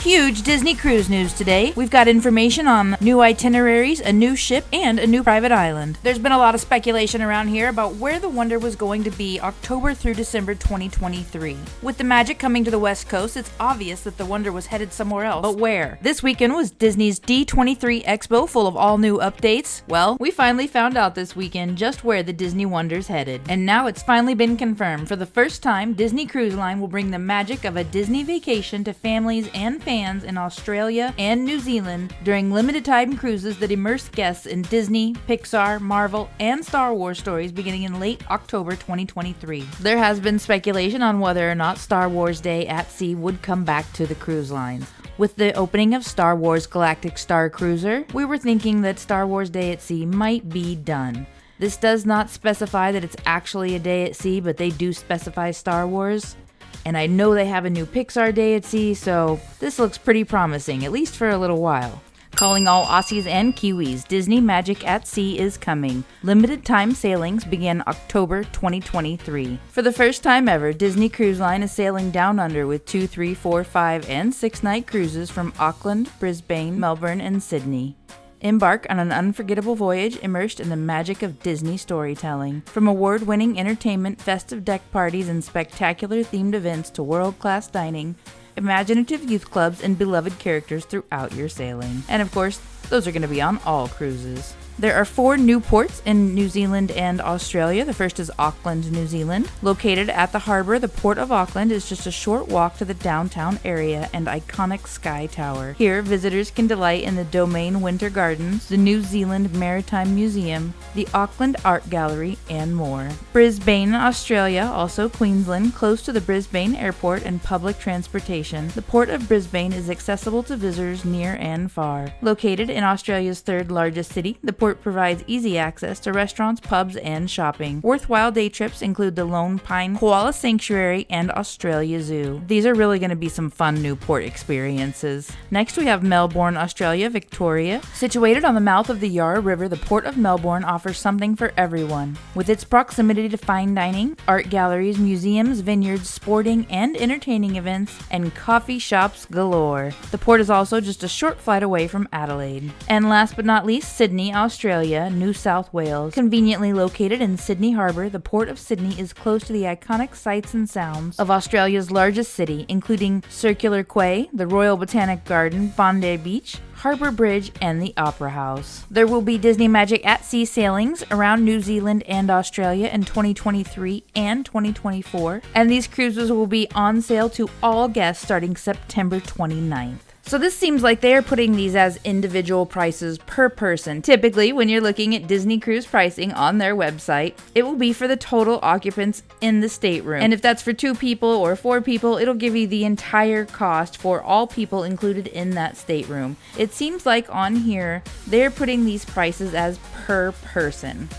Huge Disney cruise news today. We've got information on new itineraries, a new ship, and a new private island. There's been a lot of speculation around here about where the Wonder was going to be October through December 2023. With the Magic coming to the West Coast, it's obvious that the Wonder was headed somewhere else. But where? This weekend was Disney's D23 Expo full of all new updates. Well, we finally found out this weekend just where the Disney Wonder's headed. And now it's finally been confirmed. For the first time, Disney Cruise Line will bring the magic of a Disney vacation to families and fans in Australia and New Zealand during limited time cruises that immerse guests in Disney, Pixar, Marvel, and Star Wars stories beginning in late October 2023. There has been speculation on whether or not Star Wars Day at Sea would come back to the cruise lines. With the opening of Star Wars Galactic Star Cruiser, we were thinking that Star Wars Day at Sea might be done. This does not specify that it's actually a day at sea, but they do specify Star Wars. And I know they have a new Pixar Day at Sea, so this looks pretty promising, at least for a little while. Calling all Aussies and Kiwis, Disney Magic at Sea is coming. Limited time sailings begin October 2023. For the first time ever, Disney Cruise Line is sailing down under with 2, 3, 4, 5, and 6 night cruises from Auckland, Brisbane, Melbourne, and Sydney. Embark on an unforgettable voyage immersed in the magic of Disney storytelling. From award-winning entertainment, festive deck parties, and spectacular themed events to world-class dining, imaginative youth clubs, and beloved characters throughout your sailing. And of course, those are going to be on all cruises. There are 4 new ports in New Zealand and Australia. The first is Auckland, New Zealand. Located at the harbor, the Port of Auckland is just a short walk to the downtown area and iconic Sky Tower. Here, visitors can delight in the Domain Winter Gardens, the New Zealand Maritime Museum, the Auckland Art Gallery, and more. Brisbane, Australia, also Queensland, close to the Brisbane Airport and public transportation. The Port of Brisbane is accessible to visitors near and far. Located in Australia's 3rd largest city, the port provides easy access to restaurants, pubs, and shopping. Worthwhile day trips include the Lone Pine Koala Sanctuary and Australia Zoo. These are really going to be some fun new port experiences. Next, we have Melbourne, Australia, Victoria. Situated on the mouth of the Yarra River, the Port of Melbourne offers something for everyone. With its proximity to fine dining, art galleries, museums, vineyards, sporting and entertaining events, and coffee shops galore. The port is also just a short flight away from Adelaide. And last but not least, Sydney, Australia, New South Wales. Conveniently located in Sydney Harbour, the Port of Sydney is close to the iconic sights and sounds of Australia's largest city, including Circular Quay, the Royal Botanic Garden, Bondi Beach, Harbour Bridge, and the Opera House. There will be Disney Magic at Sea sailings around New Zealand and Australia in 2023 and 2024, and these cruises will be on sale to all guests starting September 29th. So this seems like they are putting these as individual prices per person. Typically, when you're looking at Disney Cruise pricing on their website, it will be for the total occupants in the stateroom. And if that's for 2 people or 4 people, it'll give you the entire cost for all people included in that stateroom. It seems like on here, they're putting these prices as per person.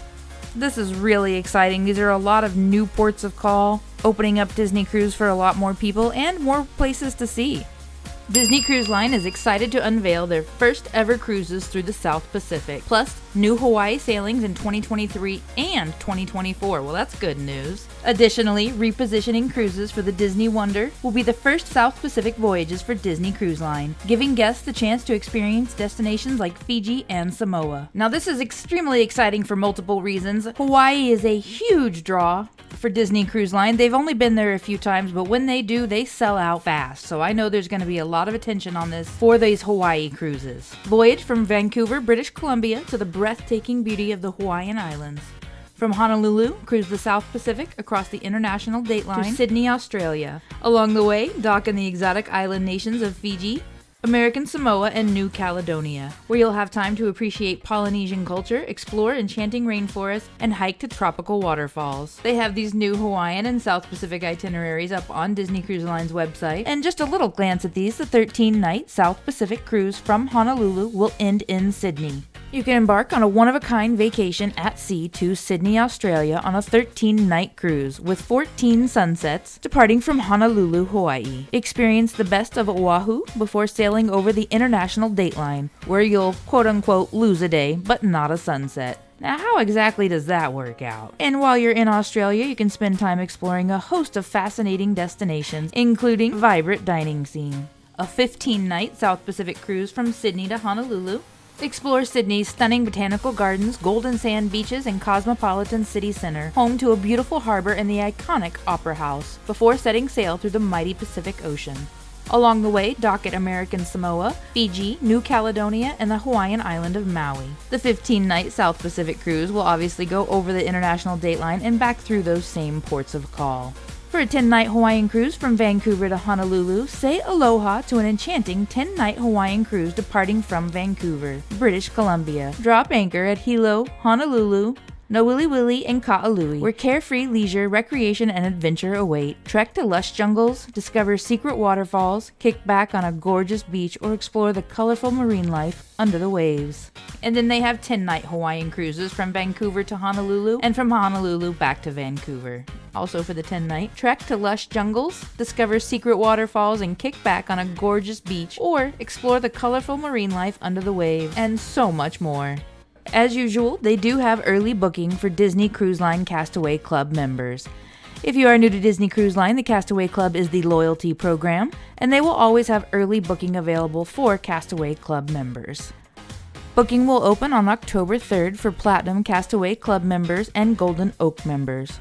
This is really exciting. These are a lot of new ports of call, opening up Disney Cruise for a lot more people and more places to see. Disney Cruise Line is excited to unveil their first ever cruises through the South Pacific, plus new Hawaii sailings in 2023 and 2024. Well, that's good news. Additionally, repositioning cruises for the Disney Wonder will be the first South Pacific voyages for Disney Cruise Line, giving guests the chance to experience destinations like Fiji and Samoa. Now, this is extremely exciting for multiple reasons. Hawaii is a huge draw for Disney Cruise Line. They've only been there a few times, but when they do, they sell out fast. So I know there's going to be a lot of attention on this for these Hawaii cruises. Voyage from Vancouver, British Columbia to the breathtaking beauty of the Hawaiian Islands. From Honolulu, cruise the South Pacific across the international date line to Sydney, Australia. Along the way, dock in the exotic island nations of Fiji, American Samoa, and New Caledonia, where you'll have time to appreciate Polynesian culture, explore enchanting rainforests, and hike to tropical waterfalls. They have these new Hawaiian and South Pacific itineraries up on Disney Cruise Line's website, and just a little glance at these, the 13-night South Pacific cruise from Honolulu will end in Sydney. You can embark on a one-of-a-kind vacation at sea to Sydney, Australia on a 13-night cruise with 14 sunsets departing from Honolulu, Hawaii. Experience the best of Oahu before sailing over the international dateline, where you'll quote-unquote lose a day, but not a sunset. Now, how exactly does that work out? And while you're in Australia, you can spend time exploring a host of fascinating destinations, including vibrant dining scene. a 15-night South Pacific cruise from Sydney to Honolulu. Explore Sydney's stunning botanical gardens, golden sand beaches, and cosmopolitan city center, home to a beautiful harbor and the iconic Opera House, before setting sail through the mighty Pacific Ocean. Along the way, dock at American Samoa, Fiji, New Caledonia, and the Hawaiian island of Maui. The 15-night South Pacific cruise will obviously go over the international dateline and back through those same ports of call. For a 10-night Hawaiian cruise from Vancouver to Honolulu, say aloha to an enchanting 10-night Hawaiian cruise departing from Vancouver, British Columbia. Drop anchor at Hilo, Honolulu, Nauwiliwili, and Ka'alui, where carefree leisure, recreation, and adventure await. Trek to lush jungles, discover secret waterfalls, kick back on a gorgeous beach, or explore the colorful marine life under the waves. And then they have 10-night Hawaiian cruises from Vancouver to Honolulu, and from Honolulu back to Vancouver. Also for the 10-night, trek to lush jungles, discover secret waterfalls, and kick back on a gorgeous beach, or explore the colorful marine life under the waves, and so much more. As usual, they do have early booking for Disney Cruise Line Castaway Club members. If you are new to Disney Cruise Line, the Castaway Club is the loyalty program, and they will always have early booking available for Castaway Club members. Booking will open on October 3rd for Platinum Castaway Club members and Golden Oak members.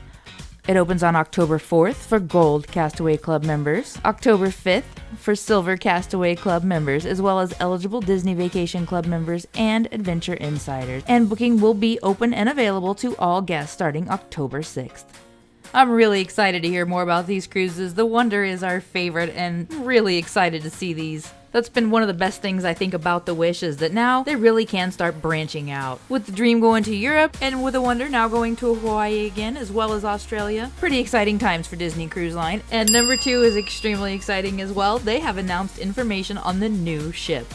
It opens on October 4th for Gold Castaway Club members, October 5th for Silver Castaway Club members, as well as eligible Disney Vacation Club members and Adventure Insiders. And booking will be open and available to all guests starting October 6th. I'm really excited to hear more about these cruises. The Wonder is our favorite, and really excited to see these. That's been one of the best things I think about the Wish, is that now they really can start branching out. With the Dream going to Europe, and with the Wonder now going to Hawaii again, as well as Australia. Pretty exciting times for Disney Cruise Line. And number 2 is extremely exciting as well. They have announced information on the new ship.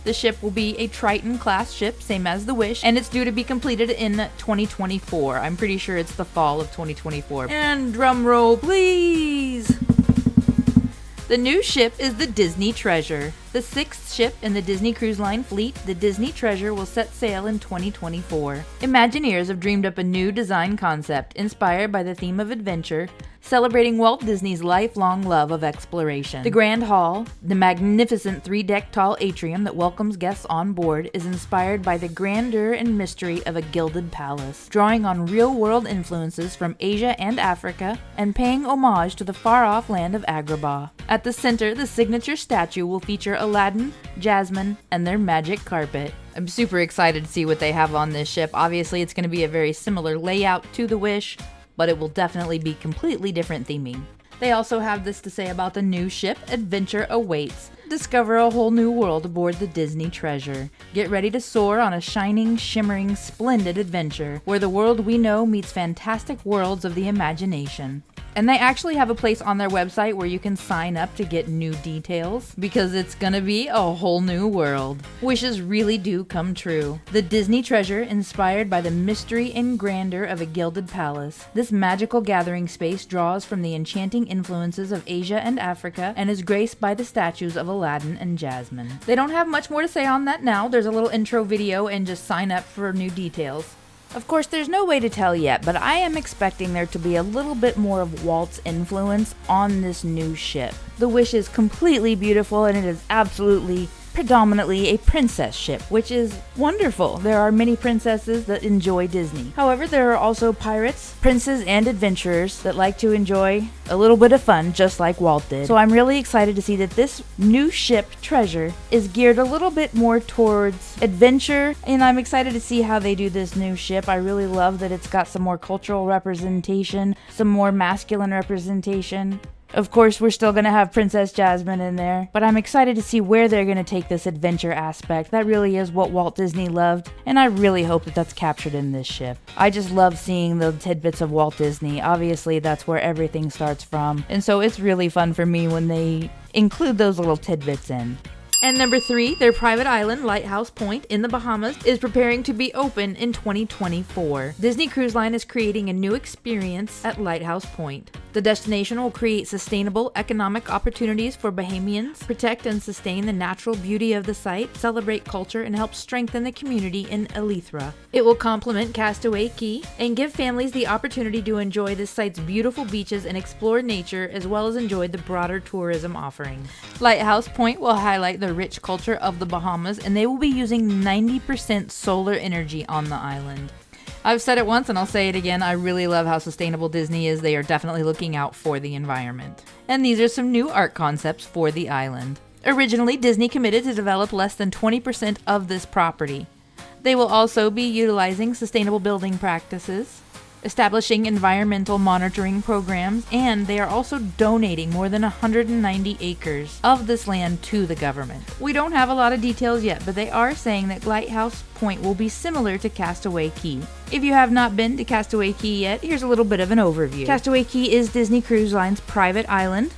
The ship will be a Triton-class ship, same as the Wish, and it's due to be completed in 2024. I'm pretty sure it's the fall of 2024. And drum roll, please! The new ship is the Disney Treasure. The 6th ship in the Disney Cruise Line fleet, the Disney Treasure will set sail in 2024. Imagineers have dreamed up a new design concept inspired by the theme of adventure, celebrating Walt Disney's lifelong love of exploration. The Grand Hall, the magnificent 3-deck tall atrium that welcomes guests on board, is inspired by the grandeur and mystery of a gilded palace, drawing on real-world influences from Asia and Africa, and paying homage to the far-off land of Agrabah. At the center, the signature statue will feature Aladdin, Jasmine, and their magic carpet. I'm super excited to see what they have on this ship. Obviously, it's going to be a very similar layout to the Wish, but it will definitely be completely different theming. They also have this to say about the new ship: adventure awaits. Discover a whole new world aboard the Disney Treasure. Get ready to soar on a shining, shimmering, splendid adventure, where the world we know meets fantastic worlds of the imagination. And they actually have a place on their website where you can sign up to get new details, because it's gonna be a whole new world. Wishes really do come true. The Disney Treasure, inspired by the mystery and grandeur of a gilded palace. This magical gathering space draws from the enchanting influences of Asia and Africa, and is graced by the statues of Aladdin and Jasmine. They don't have much more to say on that now. There's a little intro video, and just sign up for new details. Of course, there's no way to tell yet, but I am expecting there to be a little bit more of Walt's influence on this new ship. The Wish is completely beautiful, and it is absolutely predominantly a princess ship, which is wonderful. There are many princesses that enjoy Disney. However, there are also pirates, princes, and adventurers that like to enjoy a little bit of fun, just like Walt did. So I'm really excited to see that this new ship, Treasure, is geared a little bit more towards adventure, and I'm excited to see how they do this new ship. I really love that it's got some more cultural representation, some more masculine representation. Of course, we're still going to have Princess Jasmine in there, but I'm excited to see where they're going to take this adventure aspect. That really is what Walt Disney loved, and I really hope that that's captured in this ship. I just love seeing the tidbits of Walt Disney. Obviously, that's where everything starts from, and so it's really fun for me when they include those little tidbits in. And number 3, their private island, Lighthouse Point in the Bahamas, is preparing to be open in 2024. Disney Cruise Line is creating a new experience at Lighthouse Point. The destination will create sustainable economic opportunities for Bahamians, protect and sustain the natural beauty of the site, celebrate culture, and help strengthen the community in Eleuthera. It will complement Castaway Cay and give families the opportunity to enjoy this site's beautiful beaches and explore nature, as well as enjoy the broader tourism offering. Lighthouse Point will highlight the rich culture of the Bahamas, and they will be using 90% solar energy on the island. I've said it once and I'll say it again, I really love how sustainable Disney is. They are definitely looking out for the environment. And these are some new art concepts for the island. Originally, Disney committed to develop less than 20% of this property. They will also be utilizing sustainable building practices, establishing environmental monitoring programs, and they are also donating more than 190 acres of this land to the government. We don't have a lot of details yet, but they are saying that Lighthouse Point will be similar to Castaway Cay. If you have not been to Castaway Cay yet, here's a little bit of an overview. Castaway Cay is Disney Cruise Line's private island,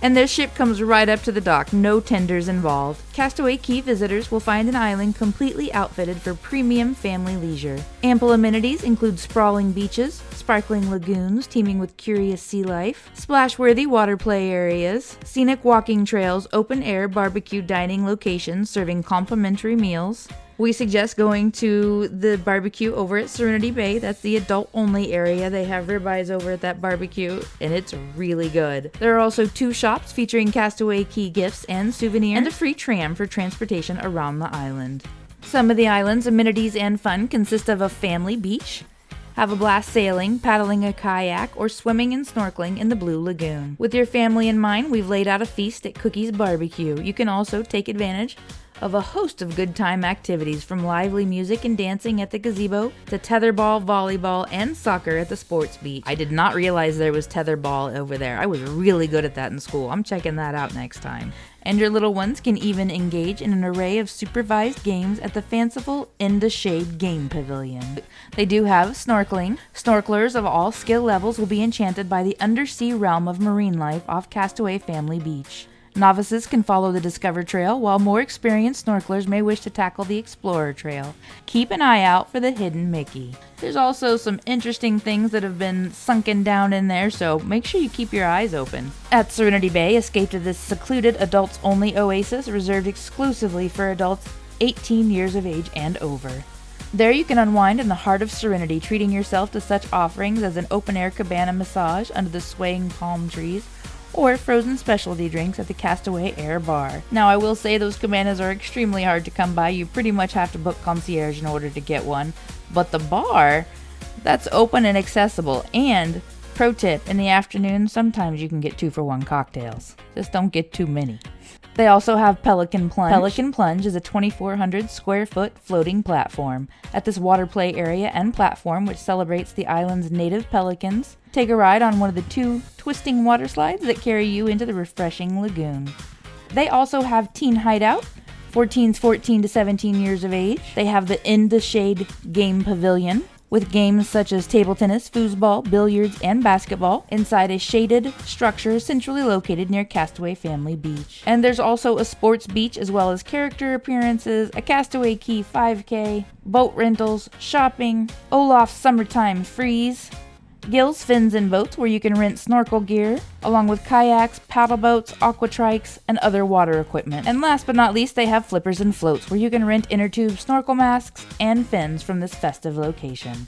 and their ship comes right up to the dock, no tenders involved. Castaway Cay visitors will find an island completely outfitted for premium family leisure. Ample amenities include sprawling beaches, sparkling lagoons teeming with curious sea life, splash-worthy water play areas, scenic walking trails, open-air barbecue dining locations serving complimentary meals. We suggest going to the barbecue over at Serenity Bay. That's the adult-only area. They have ribeyes over at that barbecue, and it's really good. There are also 2 shops featuring Castaway Cay gifts and souvenirs, and a free tram for transportation around the island. Some of the island's amenities and fun consist of a family beach. Have a blast sailing, paddling a kayak, or swimming and snorkeling in the Blue Lagoon. With your family in mind, we've laid out a feast at Cookie's Barbecue. You can also take advantage of a host of good time activities, from lively music and dancing at the gazebo to tetherball, volleyball, and soccer at the sports beach. I did not realize there was tetherball over there. I was really good at that in school. I'm checking that out next time. And your little ones can even engage in an array of supervised games at the fanciful In the Shade Game Pavilion. They do have snorkeling. Snorkelers of all skill levels will be enchanted by the undersea realm of marine life off Castaway Family Beach. Novices can follow the Discover Trail, while more experienced snorkelers may wish to tackle the Explorer Trail. Keep an eye out for the hidden Mickey. There's also some interesting things that have been sunken down in there, so make sure you keep your eyes open. At Serenity Bay, escape to this secluded adults-only oasis reserved exclusively for adults 18 years of age and over. There you can unwind in the heart of Serenity, treating yourself to such offerings as an open-air cabana massage under the swaying palm trees, or frozen specialty drinks at the Castaway Air Bar. Now, I will say those cabanas are extremely hard to come by. You pretty much have to book concierge in order to get one. But the bar, that's open and accessible. And, pro tip, in the afternoon, sometimes you can get 2-for-1 cocktails. Just don't get too many. They also have Pelican Plunge. Pelican Plunge is a 2,400 square foot floating platform. At this water play area and platform, which celebrates the island's native pelicans, take a ride on one of the 2 twisting water slides that carry you into the refreshing lagoon. They also have Teen Hideout for teens 14 to 17 years of age. They have the In the Shade Game Pavilion, with games such as table tennis, foosball, billiards, and basketball inside a shaded structure centrally located near Castaway Family Beach. And there's also a sports beach, as well as character appearances, a Castaway Cay 5K, boat rentals, shopping, Olaf's Summertime Freeze, Gill's Fins and Boats, where you can rent snorkel gear, along with kayaks, paddle boats, aquatrikes, and other water equipment. And last but not least, they have flippers and floats, where you can rent inner tube snorkel masks and fins from this festive location.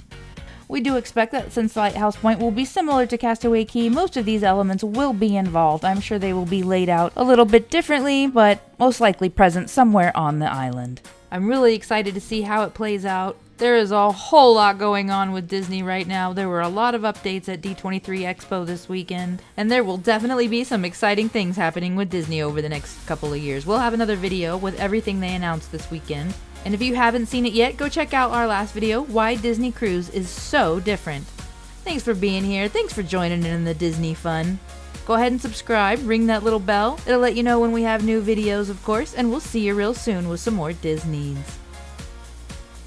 We do expect that since Lighthouse Point will be similar to Castaway Cay, most of these elements will be involved. I'm sure they will be laid out a little bit differently, but most likely present somewhere on the island. I'm really excited to see how it plays out. There is a whole lot going on with Disney right now. There were a lot of updates at D23 Expo this weekend, and there will definitely be some exciting things happening with Disney over the next couple of years. We'll have another video with everything they announced this weekend. And if you haven't seen it yet, go check out our last video, Why Disney Cruise is So Different. Thanks for being here. Thanks for joining in the Disney fun. Go ahead and subscribe, ring that little bell. It'll let you know when we have new videos, of course, and we'll see you real soon with some more Disneys.